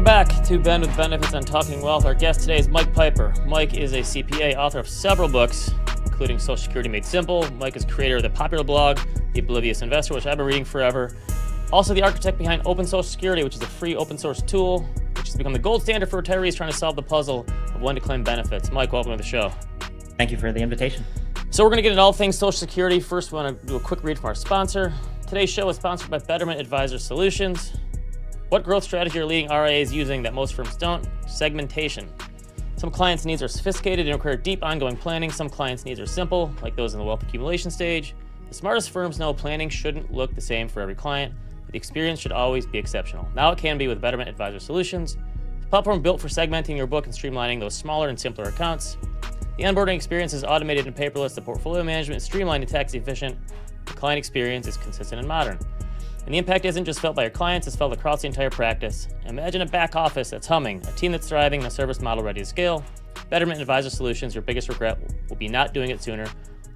Welcome back to Ben with Benefits on Talking Wealth. Our guest today is Mike Piper. Mike is a CPA, author of several books, including Social Security Made Simple. Mike is creator of the popular blog, The Oblivious Investor, which I've been reading forever. Also the architect behind Open Social Security, which is a free open source tool, which has become the gold standard for retirees trying to solve the puzzle of when to claim benefits. Mike, welcome to the show. Thank you for the invitation. So we're going to get into all things Social Security. First, we want to do a quick read from our sponsor. Today's show is sponsored by Betterment Advisor Solutions. What growth strategy are leading RIAs using that most firms don't? Segmentation. Some clients' needs are sophisticated and require deep ongoing planning. Some clients' needs are simple, like those in the wealth accumulation stage. The smartest firms know planning shouldn't look the same for every client, but the experience should always be exceptional. Now it can be with Betterment Advisor Solutions, the platform built for segmenting your book and streamlining those smaller and simpler accounts. The onboarding experience is automated and paperless. The portfolio management is streamlined and tax efficient. The client experience is consistent and modern. And the impact isn't just felt by your clients, it's felt across the entire practice. Imagine a back office that's humming, a team that's thriving, and a service model ready to scale. Betterment Advisor Solutions, your biggest regret will be not doing it sooner.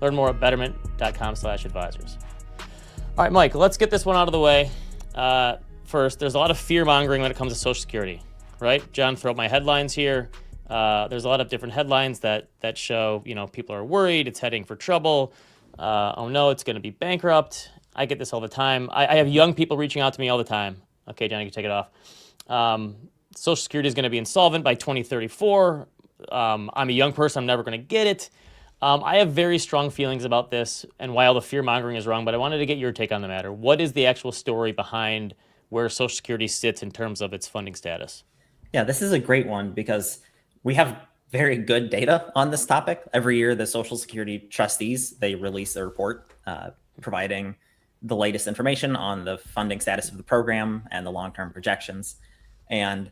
Learn more at betterment.com/advisors. All right, Mike, let's get this one out of the way. First, there's a lot of fear mongering when it comes to Social Security, right? John, throw up my headlines here. There's a lot of different headlines that show, people are worried, it's heading for trouble. Oh no, it's going to be bankrupt. I get this all the time. I have young people reaching out to me all the time. Okay, John, you can take it off. Social Security is going to be insolvent by 2034. I'm a young person. I'm never going to get it. I have very strong feelings about this and why all the fear mongering is wrong, but I wanted to get your take on the matter. What is the actual story behind where Social Security sits in terms of its funding status? Yeah, this is a great one because we have very good data on this topic. Every year, the Social Security trustees, they release a report providing the latest information on the funding status of the program and the long-term projections. And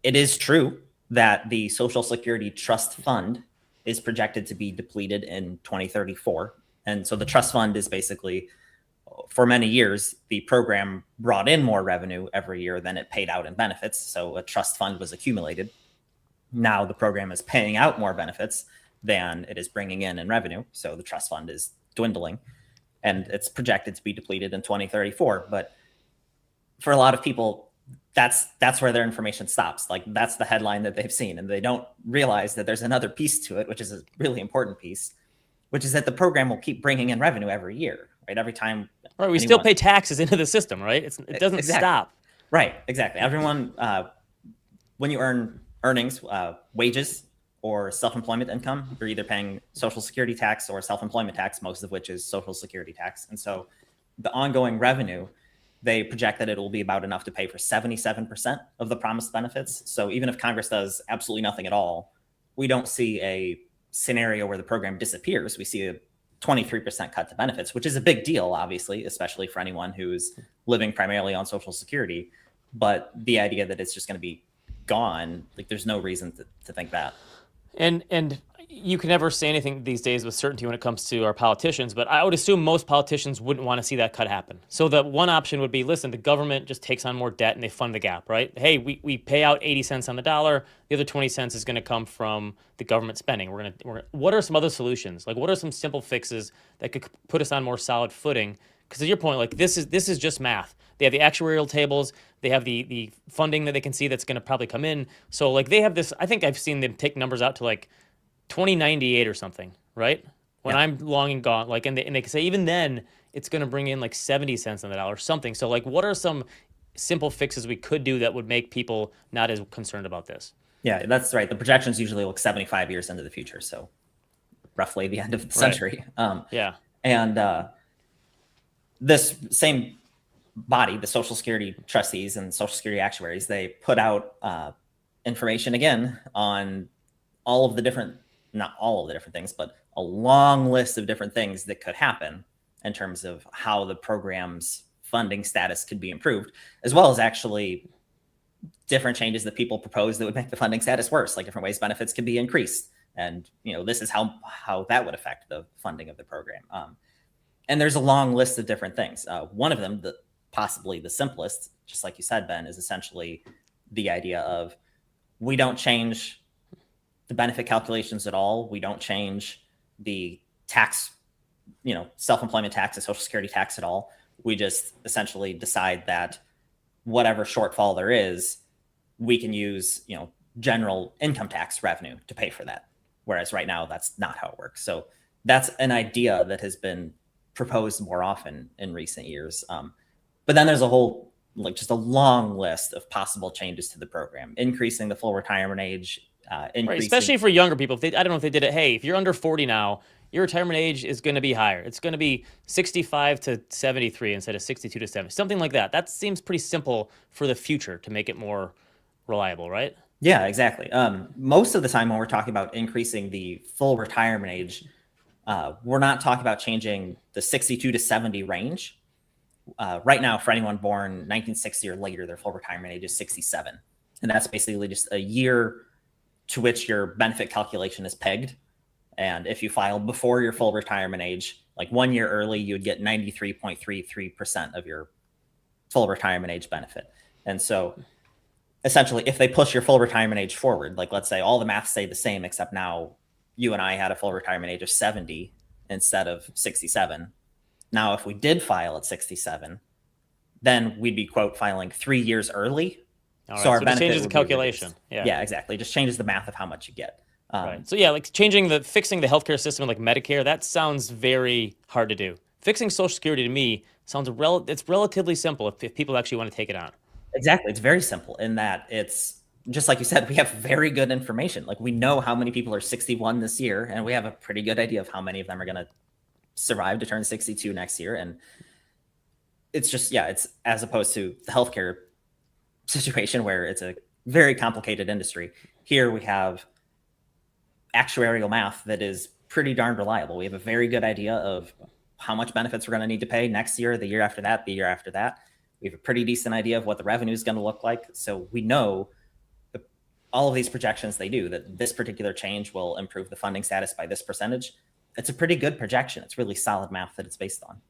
it is true that the Social Security Trust Fund is projected to be depleted in 2034. And so the trust fund is basically, for many years, the program brought in more revenue every year than it paid out in benefits. So a trust fund was accumulated. Now the program is paying out more benefits than it is bringing in revenue. So the trust fund is dwindling. And it's projected to be depleted in 2034. But for a lot of people, that's where their information stops. Like that's the headline that they've seen. And they don't realize that there's another piece to it, which is a really important piece, which is that the program will keep bringing in revenue every year, right? Every time. Right, we still pay taxes into the system, right? It doesn't stop. Right, exactly. Everyone, when you earn earnings, wages, or self-employment income, you're either paying Social Security tax or self-employment tax, most of which is Social Security tax. And so the ongoing revenue, they project that it will be about enough to pay for 77% of the promised benefits. So even if Congress does absolutely nothing at all, we don't see a scenario where the program disappears. We see a 23% cut to benefits, which is a big deal, obviously, especially for anyone who's living primarily on Social Security. But the idea that it's just going to be gone, like there's no reason to think that. And you can never say anything these days with certainty when it comes to our politicians, but I would assume most politicians wouldn't want to see that cut happen. So the one option would be, listen, the government just takes on more debt and they fund the gap, right? Hey, we pay out 80 cents on the dollar. The other 20 cents is going to come from the government spending. What are some other solutions? Like, what are some simple fixes that could put us on more solid footing? Because to your point, like this is just math. They have the actuarial tables. They have the funding that they can see that's going to probably come in. So like they have this, I think I've seen them take numbers out to like 2098 or something, right? When I'm long and gone, like, and they can say even then it's going to bring in like 70 cents on the dollar or something. So like, what are some simple fixes we could do that would make people not as concerned about this? Yeah, that's right. The projections usually look 75 years into the future. So roughly the end of the century. And this same body, the Social Security trustees and Social Security actuaries, they put out information again on all of the different, not all of the different things, but a long list of different things that could happen in terms of how the program's funding status could be improved, as well as actually different changes that people propose that would make the funding status worse, like different ways benefits could be increased. And, this is how that would affect the funding of the program. And there's a long list of different things. One of them, possibly the simplest, just like you said, Ben, is essentially the idea of we don't change the benefit calculations at all. We don't change the tax, self-employment tax and Social Security tax at all. We just essentially decide that whatever shortfall there is, we can use, general income tax revenue to pay for that. Whereas right now, that's not how it works. So that's an idea that has been proposed more often in recent years. But then there's a whole, just a long list of possible changes to the program, increasing the full retirement age, Right, especially for younger people. I don't know if they did it. Hey, if you're under 40 now, your retirement age is going to be higher. It's going to be 65 to 73 instead of 62 to 70, something like that. That seems pretty simple for the future to make it more reliable, right? Yeah, exactly. Most of the time when we're talking about increasing the full retirement age, we're not talking about changing the 62 to 70 range. Right now, for anyone born 1960 or later, their full retirement age is 67. And that's basically just a year to which your benefit calculation is pegged. And if you filed before your full retirement age, like 1 year early, you would get 93.33% of your full retirement age benefit. And so essentially, if they push your full retirement age forward, like let's say all the math stayed the same, except now you and I had a full retirement age of 70 instead of 67. Now, if we did file at 67, then we'd be, quote, filing 3 years early. All right, so our so it benefit changes the would be calculation. reduced. Yeah, exactly. It just changes the math of how much you get. Right. So yeah, like fixing the healthcare system like Medicare, that sounds very hard to do. Fixing Social Security to me sounds it's relatively simple if people actually want to take it on. Exactly. It's very simple in that it's just like you said, we have very good information. Like we know how many people are 61 this year, and we have a pretty good idea of how many of them are going to survive to turn 62 next year. And it's just, it's as opposed to the healthcare situation where it's a very complicated industry. Here we have actuarial math that is pretty darn reliable. We have a very good idea of how much benefits we're going to need to pay next year, the year after that, the year after that. We have a pretty decent idea of what the revenue is going to look like. So we know all of these projections they do that this particular change will improve the funding status by this percentage. It's a pretty good projection. It's really solid math that it's based on.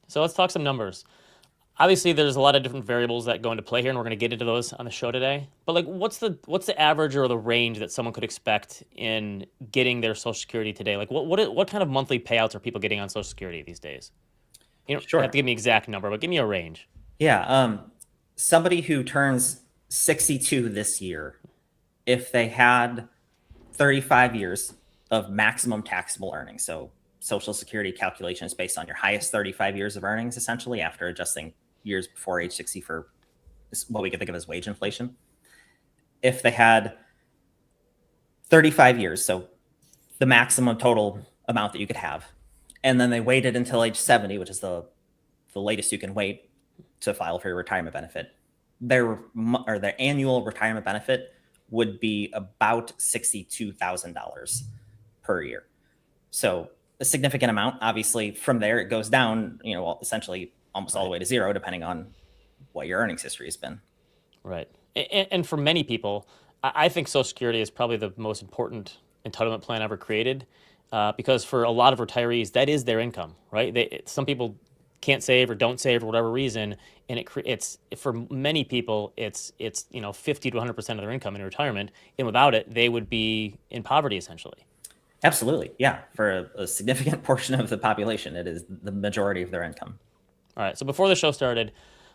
So let's talk some numbers. Obviously, there's a lot of different variables that go into play here, and we're going to get into those on the show today. But like, what's the average or the range that someone could expect in getting their Social Security today? Like, what kind of monthly payouts are people getting on Social Security these days? You don't have to give me an exact number, but give me a range. Yeah, somebody who turns 62 this year, if they had 35 years of maximum taxable earnings, so Social Security calculation is based on your highest 35 years of earnings, essentially, after adjusting years before age 60 for what we could think of as wage inflation. If they had 35 years, so the maximum total amount that you could have, and then they waited until age 70, which is the latest you can wait to file for your retirement benefit, their annual retirement benefit would be about $62,000 per year. So a significant amount. Obviously, from there it goes down, essentially almost all the way to zero, depending on what your earnings history has been. Right. And for many people, I think Social Security is probably the most important entitlement plan ever created, because for a lot of retirees, that is their income, right? Some people can't save or don't save for whatever reason, and it's for many people, it's 50 to 100% of their income in retirement, and without it, they would be in poverty essentially. Absolutely, yeah. For a significant portion of the population, it is the majority of their income. All right. So before the show started,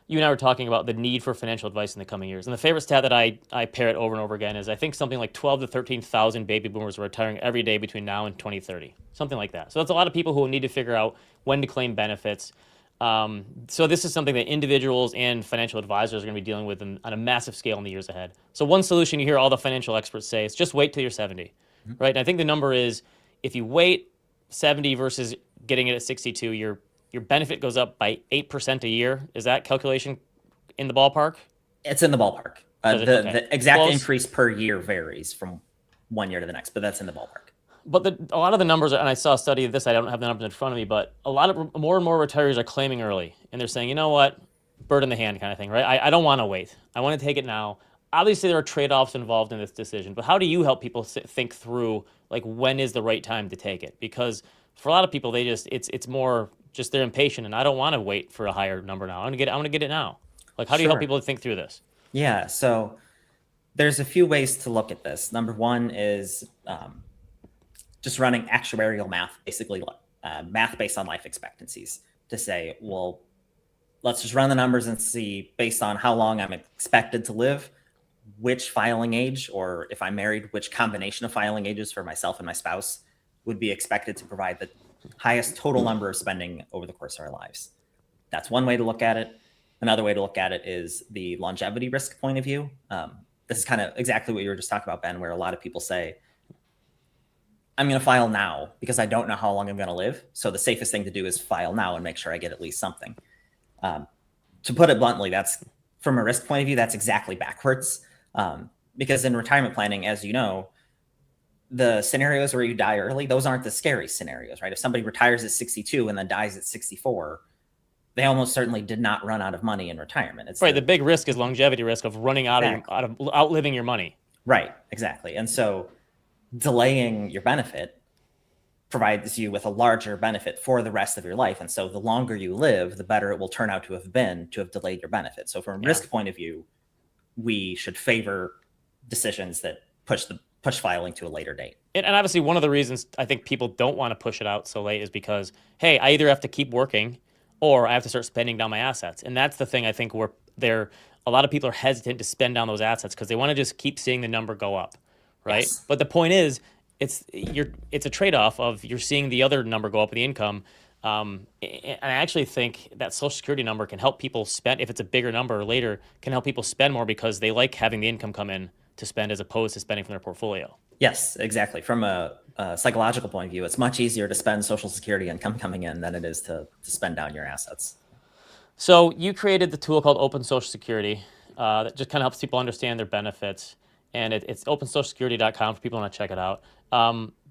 you and I were talking about the need for financial advice in the coming years. And the favorite stat that I parrot over and over again is I think something like 12 to 13,000 baby boomers are retiring every day between now and 2030, something like that. So that's a lot of people who will need to figure out when to claim benefits. So this is something that individuals and financial advisors are going to be dealing with on a massive scale in the years ahead. So one solution you hear all the financial experts say is just wait till you're 70, right? And I think the number is if you wait 70 versus getting it at 62, your benefit goes up by 8% a year. Is that calculation in the ballpark? It's in the ballpark. Okay. The exact Close. increase per year varies from 1 year to the next, but that's in the ballpark. But a lot of the numbers, and I saw a study of this, I don't have the numbers in front of me, but more and more retirees are claiming early. And they're saying, you know what, bird in the hand kind of thing, right? I don't want to wait. I want to take it now. Obviously, there are trade-offs involved in this decision, but how do you help people think through, like, when is the right time to take it? Because for a lot of people, it's more just they're impatient, and I don't want to wait for a higher number now. I want to get it now. Like, how do you help people think through this? Yeah, so there's a few ways to look at this. Number one is just running actuarial math, basically math based on life expectancies, to say, well, let's just run the numbers and see based on how long I'm expected to live, which filing age, or if I'm married, which combination of filing ages for myself and my spouse would be expected to provide the highest total number of spending over the course of our lives. That's one way to look at it. Another way to look at it is the longevity risk point of view. This is kind of exactly what you were just talking about, Ben, where a lot of people say, I'm going to file now because I don't know how long I'm going to live. So the safest thing to do is file now and make sure I get at least something. To put it bluntly, that's from a risk point of view, that's exactly backwards. Because in retirement planning, as you know, the scenarios where you die early, those aren't the scary scenarios, right? If somebody retires at 62 and then dies at 64, they almost certainly did not run out of money in retirement. It's right. The big risk is longevity risk of running out of outliving your money. Right. Exactly. And so delaying your benefit provides you with a larger benefit for the rest of your life. And so the longer you live, the better it will turn out to have been to have delayed your benefit. So from a risk point of view, we should favor decisions that push filing to a later date. And obviously one of the reasons I think people don't want to push it out so late is because, hey, I either have to keep working or I have to start spending down my assets. And that's the thing I think where a lot of people are hesitant to spend down those assets because they want to just keep seeing the number go up, right? Yes. But the point is, it's a trade-off of you're seeing the other number go up with the income. And I actually think that Social Security number can help people spend, if it's a bigger number later, can help people spend more because they like having the income come in to spend as opposed to spending from their portfolio. Yes, exactly. From a psychological point of view, it's much easier to spend Social Security income coming in than it is to spend down your assets. So you created the tool called Open Social Security that just kind of helps people understand their benefits. And it's opensocialsecurity.com for people who want to check it out.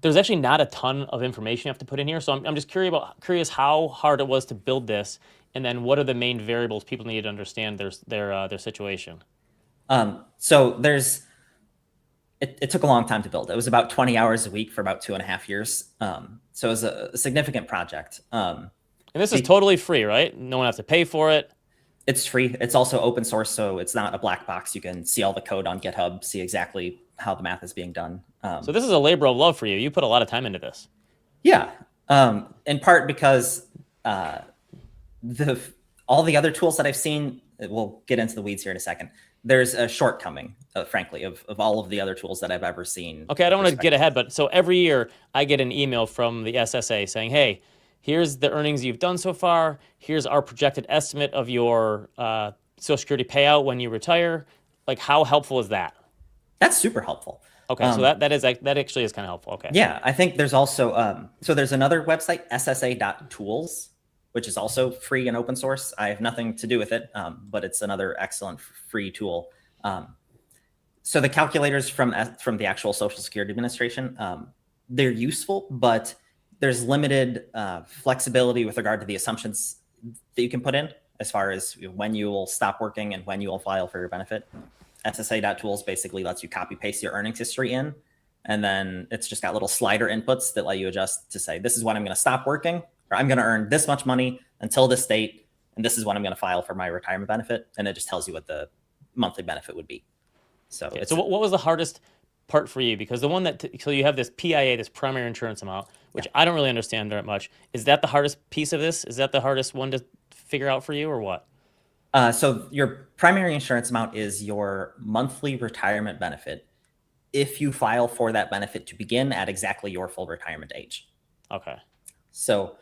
There's actually not a ton of information you have to put in here. So I'm just curious how hard it was to build this, and then what are the main variables people need to understand their situation. So it took a long time to build. It was about 20 hours a week for about 2.5 years. So it was a significant project. And this is totally free, right? No one has to pay for it. It's free. It's also open source, so it's not a black box. You can see all the code on GitHub, see exactly how the math is being done. So this is a labor of love for you. You put a lot of time into this. Yeah, in part because all the other tools that I've seen, we'll get into the weeds here in a second, there's a shortcoming, frankly, of all of the other tools that I've ever seen. Okay, I don't want to get ahead, but so every year I get an email from the SSA saying, hey, here's the earnings you've done so far. Here's our projected estimate of your Social Security payout when you retire. Like, how helpful is that? That's super helpful. Okay, so that actually is kind of helpful. Okay. Yeah, I think there's also so there's another website, ssa.tools, which is also free and open source. I have nothing to do with it, but it's another excellent free tool. So the calculators from the actual Social Security Administration, they're useful, but there's limited flexibility with regard to the assumptions that you can put in as far as when you will stop working and when you will file for your benefit. SSA.tools basically lets you copy paste your earnings history in, and then it's just got little slider inputs that let you adjust to say, this is when I'm going to stop working, or I'm going to earn this much money until this date, and this is when I'm going to file for my retirement benefit. And it just tells you what the monthly benefit would be. So, okay, so what was the hardest part for you? Because the one so you have this PIA, this primary insurance amount, which I don't really understand very much. Is that the hardest piece of this? Is that the hardest one to figure out for you, or what? So your primary insurance amount is your monthly retirement benefit if you file for that benefit to begin at exactly your full retirement age. Okay. So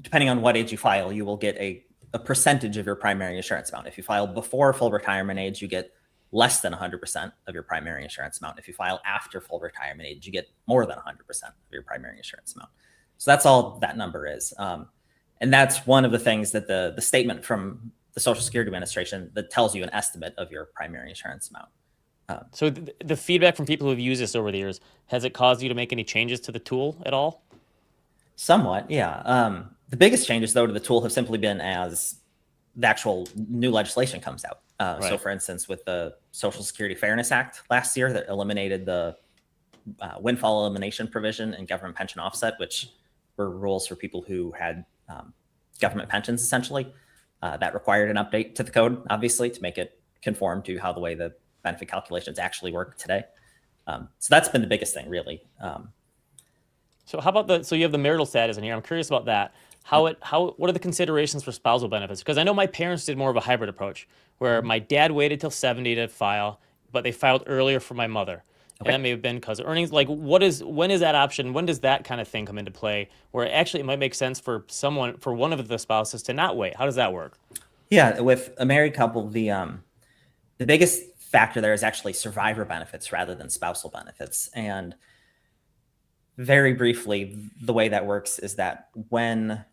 depending on what age you file, you will get a percentage of your primary insurance amount. If you file before full retirement age, you get less than 100% of your primary insurance amount. If you file after full retirement age, you get more than 100% of your primary insurance amount. So that's all that number is. And that's one of the things that the statement from the Social Security Administration that tells you an estimate of your primary insurance amount. So the feedback from people who've used this over the years, has it caused you to make any changes to the tool at all? Somewhat, yeah. The biggest changes, though, to the tool have simply been as the actual new legislation comes out. Right. So, for instance, with the Social Security Fairness Act last year that eliminated the windfall elimination provision and government pension offset, which were rules for people who had government pensions, essentially. That required an update to the code, obviously, to make it conform to how the way the benefit calculations actually work today. So that's been the biggest thing, really. So how about so you have the marital status in here. I'm curious about that. What are the considerations for spousal benefits? Because I know my parents did more of a hybrid approach where my dad waited till 70 to file. but they filed earlier for my mother. And Okay. that may have been because of earnings. Like, when is that option? When does that kind of thing come into play? Where actually it might make sense for one of the spouses to not wait. How does that work? Yeah, with a married couple, the biggest factor there is actually survivor benefits rather than spousal benefits. And very briefly, the way that works is that when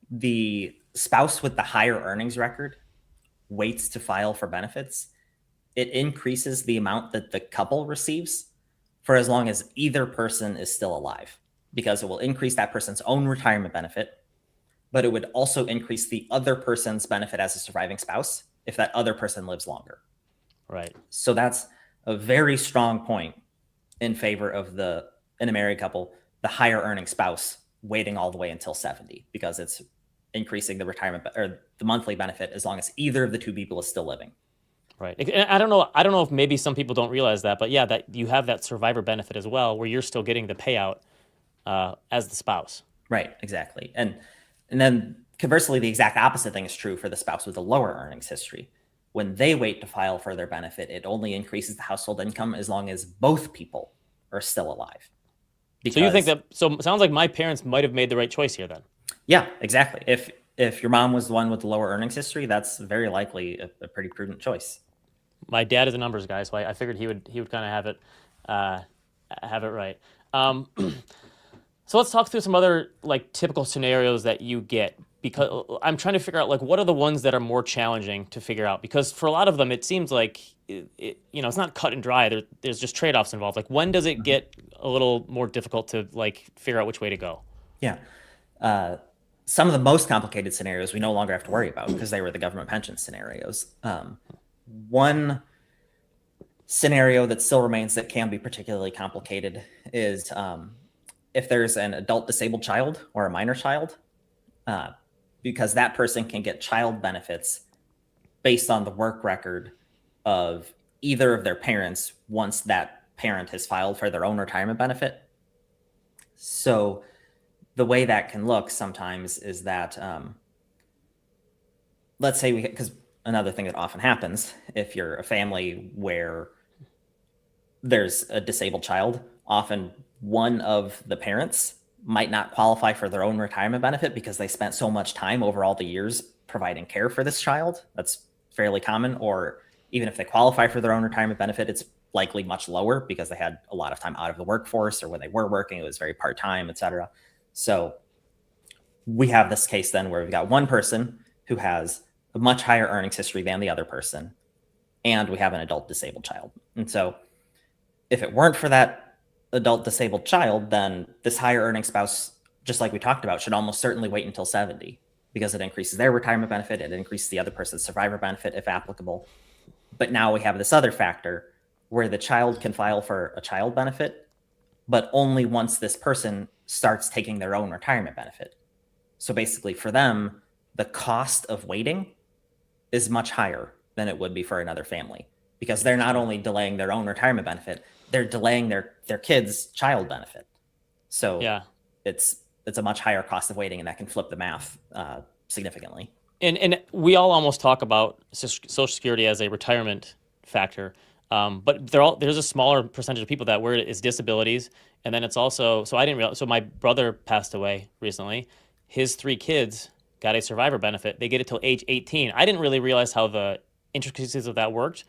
the spouse with the higher earnings record waits to file for benefits, it increases the amount that the couple receives for as long as either person is still alive, because it will increase that person's own retirement benefit, but it would also increase the other person's benefit as a surviving spouse if that other person lives longer. Right. So that's a very strong point in favor of in a married couple, the higher earning spouse waiting all the way until 70, because it's increasing the retirement or the monthly benefit as long as either of the two people is still living. Right. And I don't know if maybe some people don't realize that, but yeah, that you have that survivor benefit as well, where you're still getting the payout as the spouse. Right. Exactly. And then conversely, the exact opposite thing is true for the spouse with a lower earnings history. When they wait to file for their benefit, it only increases the household income as long as both people are still alive. So you think that? So it sounds like my parents might have made the right choice here then. Yeah, exactly. If your mom was the one with the lower earnings history, that's very likely a pretty prudent choice. My dad is a numbers guy, so I figured he would kind of have it right. So let's talk through some other like typical scenarios that you get, because I'm trying to figure out like what are the ones that are more challenging to figure out, because for a lot of them it seems like it's not cut and dry. There's just trade-offs involved. Like, when does it get a little more difficult to like figure out which way to go? Yeah. Some of the most complicated scenarios we no longer have to worry about because they were the government pension scenarios. One scenario that still remains that can be particularly complicated is if there's an adult disabled child or a minor child, because that person can get child benefits based on the work record of either of their parents once that parent has filed for their own retirement benefit. So the way that can look sometimes is that, let's say because another thing that often happens, if you're a family where there's a disabled child, often one of the parents might not qualify for their own retirement benefit because they spent so much time over all the years providing care for this child. That's fairly common. Or even if they qualify for their own retirement benefit, it's likely much lower because they had a lot of time out of the workforce, or when they were working, it was very part-time, et cetera. So we have this case then where we've got one person who has a much higher earnings history than the other person, and we have an adult disabled child. And so if it weren't for that adult disabled child, then this higher earning spouse, just like we talked about, should almost certainly wait until 70 because it increases their retirement benefit. It increases the other person's survivor benefit if applicable. But now we have this other factor where the child can file for a child benefit, but only once this person starts taking their own retirement benefit. So basically for them, the cost of waiting is much higher than it would be for another family, because they're not only delaying their own retirement benefit, they're delaying their kids' child benefit. So yeah, it's a much higher cost of waiting, and that can flip the math significantly. And we all almost talk about Social Security as a retirement factor, but there's a smaller percentage of people that where it is disabilities, and then it's also, so I didn't realize, so my brother passed away recently. His 3 kids got a survivor benefit. They get it till age 18. I didn't really realize how the intricacies of that worked,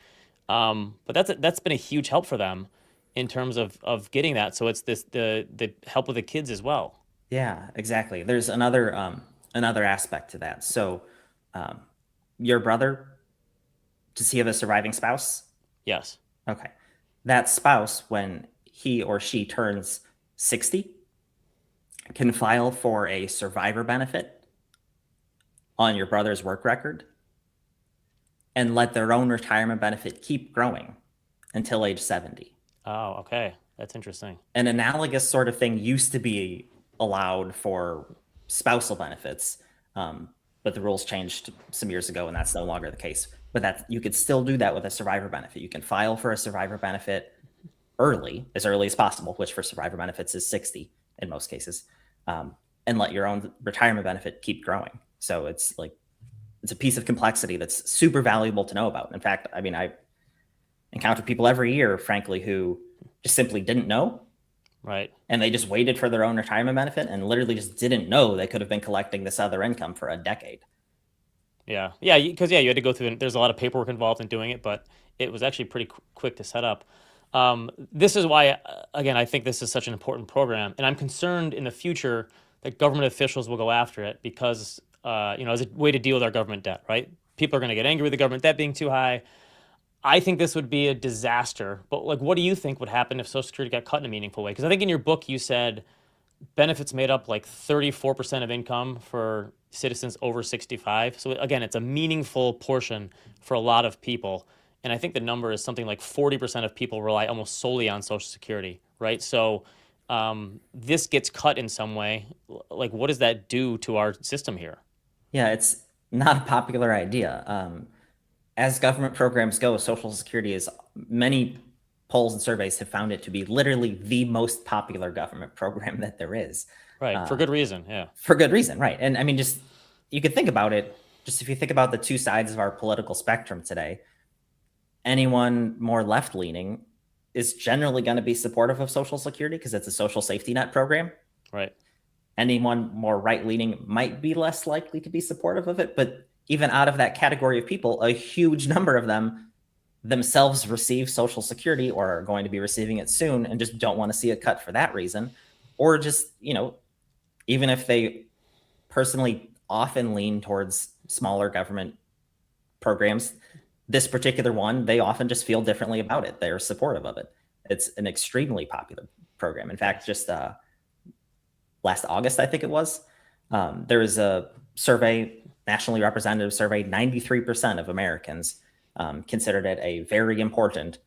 but that's been a huge help for them in terms of getting that. So it's the help with the kids as well. Yeah, exactly. There's another aspect to that. So your brother, does he have a surviving spouse? Yes. Okay. That spouse, when he or she turns 60, can file for a survivor benefit on your brother's work record and let their own retirement benefit keep growing until age 70. Oh, okay. That's interesting. An analogous sort of thing used to be allowed for spousal benefits, but the rules changed some years ago, and that's no longer the case. But that you could still do that with a survivor benefit. You can file for a survivor benefit as early as possible, which for survivor benefits is 60 in most cases, and let your own retirement benefit keep growing. So it's a piece of complexity that's super valuable to know about. In fact, I mean, encounter people every year, frankly, who just simply didn't know. Right. And they just waited for their own retirement benefit and literally just didn't know they could have been collecting this other income for a decade. Yeah. Yeah. Because, you had to go through, and there's a lot of paperwork involved in doing it, but it was actually pretty quick to set up. This is why, again, I think this is such an important program. And I'm concerned in the future that government officials will go after it because, as a way to deal with our government debt, right? People are going to get angry with the government debt being too high. I think this would be a disaster. But like, what do you think would happen if Social Security got cut in a meaningful way? Because I think in your book you said benefits made up like 34% of income for citizens over 65. So again, it's a meaningful portion for a lot of people. And I think the number is something like 40% of people rely almost solely on Social Security, right? So this gets cut in some way. Like, what does that do to our system here? Yeah, it's not a popular idea. As government programs go, Social Security is, many polls and surveys have found it to be literally the most popular government program that there is. Right, for good reason, yeah. For good reason, right. And I mean, just, you could think about it, just if you think about the two sides of our political spectrum today, anyone more left-leaning is generally going to be supportive of Social Security because it's a social safety net program. Right. Anyone more right-leaning might be less likely to be supportive of it, but even out of that category of people, a huge number of them themselves receive Social Security or are going to be receiving it soon and just don't want to see it cut for that reason. Or just, even if they personally often lean towards smaller government programs, this particular one, they often just feel differently about it. They're supportive of it. It's an extremely popular program. In fact, just last August, I think it was, there was a survey, nationally representative survey, 93% of Americans considered it a very important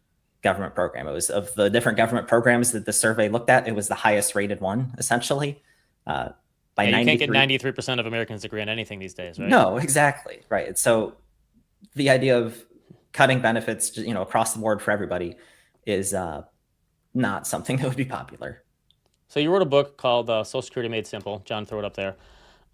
government program. It was, of the different government programs that the survey looked at, it was the highest rated one, essentially. You can't get 93% of Americans to agree on anything these days, right? No, exactly. Right. So the idea of cutting benefits, across the board for everybody is not something that would be popular. So you wrote a book called Social Security Made Simple. John, throw it up there.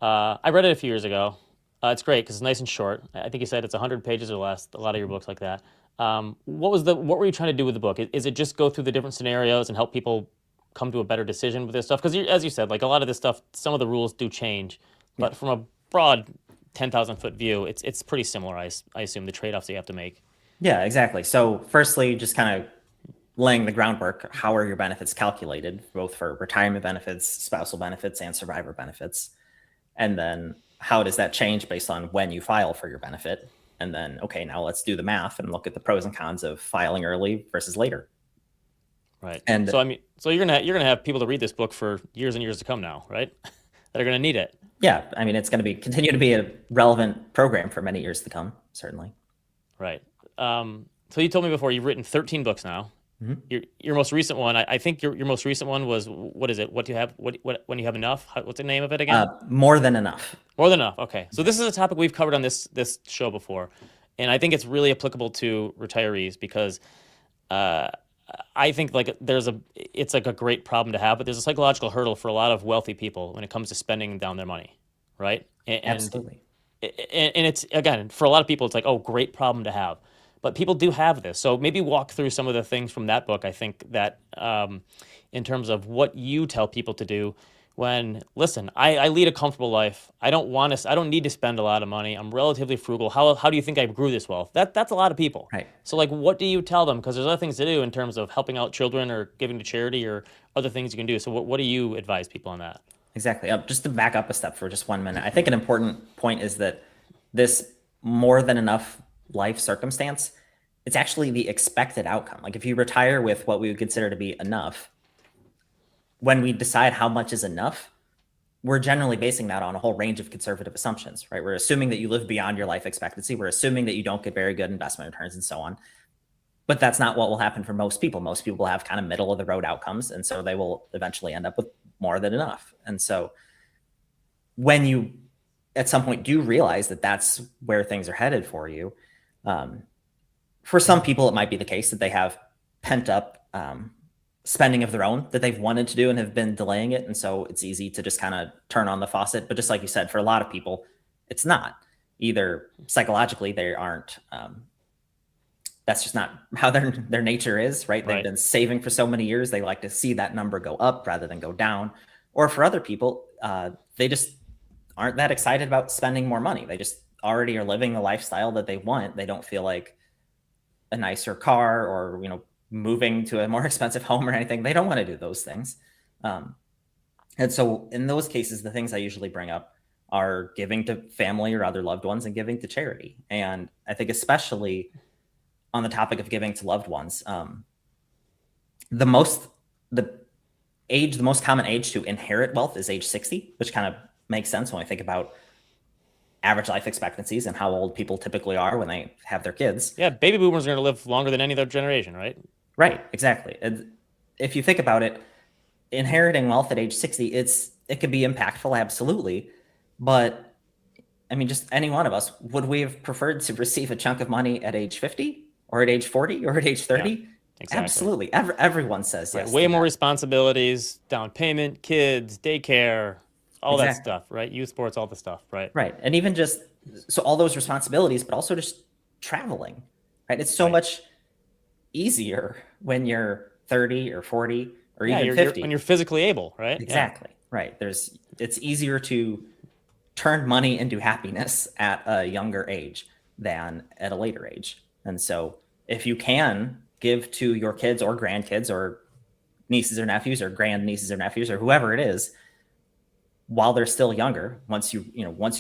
I read it a few years ago. It's great because it's nice and short. I think you said it's 100 pages or less, a lot of your books like that. What were you trying to do with the book? Is it just go through the different scenarios and help people come to a better decision with this stuff? Because as you said, like a lot of this stuff, some of the rules do change, but from a broad 10,000 foot view, it's pretty similar, I assume, the trade-offs that you have to make. Yeah, exactly. So firstly, just kind of laying the groundwork, how are your benefits calculated, both for retirement benefits, spousal benefits, and survivor benefits? And then how does that change based on when you file for your benefit? And then, okay, now let's do the math and look at the pros and cons of filing early versus later. Right. And so, you're gonna have people to read this book for years and years to come now, right? That are gonna need it. Yeah. I mean, it's going to continue to be a relevant program for many years to come, certainly. Right. So you told me before you've written 13 books now. Mm-hmm. Your most recent one, I think your most recent one was, what is it? What do you have? What when you have enough? What's the name of it again? More Than Enough. More Than Enough. Okay. So this is a topic we've covered on this show before, and I think it's really applicable to retirees because I think like it's like a great problem to have, but there's a psychological hurdle for a lot of wealthy people when it comes to spending down their money, right? Absolutely. And it's, again, for a lot of people, it's like, oh, great problem to have. But people do have this. So maybe walk through some of the things from that book, I think, that in terms of what you tell people to do when, listen, I lead a comfortable life. I don't need to spend a lot of money. I'm relatively frugal. How do you think I grew this wealth? That's a lot of people. Right. So like, what do you tell them? Because there's other things to do in terms of helping out children or giving to charity or other things you can do. So what do you advise people on that? Exactly. Just to back up a step for just 1 minute, I think an important point is that this more than enough life circumstance, it's actually the expected outcome. Like if you retire with what we would consider to be enough, when we decide how much is enough, we're generally basing that on a whole range of conservative assumptions, right? We're assuming that you live beyond your life expectancy. We're assuming that you don't get very good investment returns and so on. But that's not what will happen for most people. Most people have kind of middle of the road outcomes. And so they will eventually end up with more than enough. And so when you at some point do realize that that's where things are headed for you, for some people, it might be the case that they have pent up spending of their own that they've wanted to do and have been delaying it. And so it's easy to just kind of turn on the faucet. But just like you said, for a lot of people, it's not. Either psychologically, they aren't that's just not how their nature is, right? They've been saving for so many years. They like to see that number go up rather than go down. Or for other people, they just aren't that excited about spending more money. They just already are living the lifestyle that they want. They don't feel like a nicer car or, moving to a more expensive home or anything. They don't want to do those things. And so in those cases, the things I usually bring up are giving to family or other loved ones and giving to charity. And I think especially on the topic of giving to loved ones, the most common age to inherit wealth is age 60, which kind of makes sense when I think about average life expectancies and how old people typically are when they have their kids. Yeah, baby boomers are going to live longer than any other generation, right? Right, exactly. And if you think about it, inheriting wealth at age 60, it could be impactful, absolutely. But I mean, just any one of us, would we have preferred to receive a chunk of money at age 50 or at age 40 or at age 30? Yeah, exactly. Absolutely. Everyone says yes. Way more responsibilities, down payment, kids, daycare, all that stuff, right? Youth sports, all the stuff, right? Right. And even so all those responsibilities, but also just traveling, right? It's so much easier when you're 30 or 40 or even 50. When you're physically able, right? Exactly. Yeah. Right. It's easier to turn money into happiness at a younger age than at a later age. And so if you can give to your kids or grandkids or nieces or nephews or grandnieces or nephews or whoever it is, while they're still younger, once you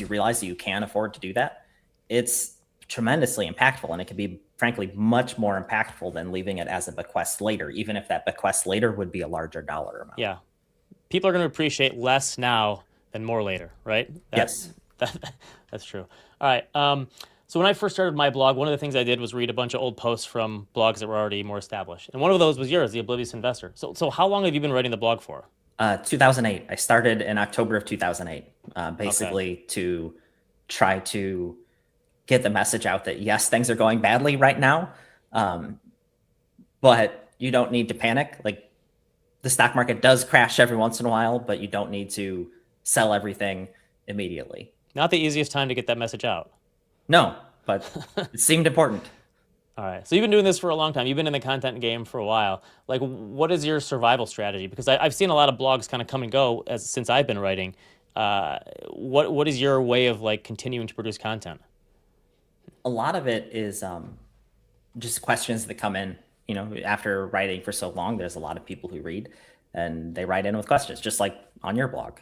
realize that you can afford to do that, it's tremendously impactful. And it can be, frankly, much more impactful than leaving it as a bequest later, even if that bequest later would be a larger dollar amount. Yeah. People are going to appreciate less now than more later, right? Yes. That's true. All right. So when I first started my blog, one of the things I did was read a bunch of old posts from blogs that were already more established. And one of those was yours, The Oblivious Investor. So how long have you been writing the blog for? 2008. I started in October of 2008, basically to try to get the message out that, yes, things are going badly right now, but you don't need to panic. Like, the stock market does crash every once in a while, but you don't need to sell everything immediately. Not the easiest time to get that message out. No, but it seemed important. All right. So you've been doing this for a long time. You've been in the content game for a while. Like, what is your survival strategy? Because I've seen a lot of blogs kind of come and go since I've been writing. What is your way of continuing to produce content? A lot of it is just questions that come in. After writing for so long, there's a lot of people who read and they write in with questions, just like on your blog.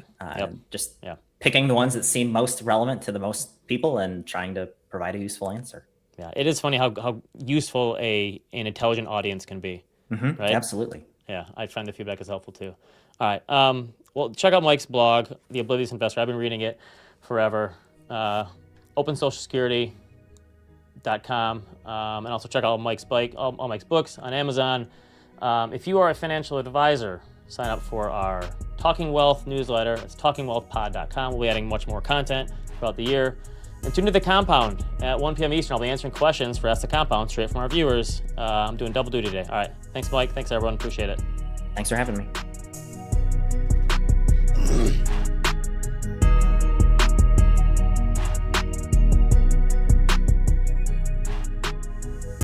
Picking the ones that seem most relevant to the most people and trying to provide a useful answer. Yeah, it is funny how useful an intelligent audience can be. Mm-hmm, right? Absolutely. Yeah, I find the feedback is helpful too. All right. Well, check out Mike's blog, The Oblivious Investor. I've been reading it forever. OpenSocialSecurity.com. And also check out all Mike's books on Amazon. If you are a financial advisor, sign up for our Talking Wealth newsletter. It's talkingwealthpod.com. We'll be adding much more content throughout the year. And tune to The Compound at 1 p.m. Eastern. I'll be answering questions for Ask the Compound straight from our viewers. I'm doing double duty today. All right. Thanks, Mike. Thanks, everyone. Appreciate it. Thanks for having me.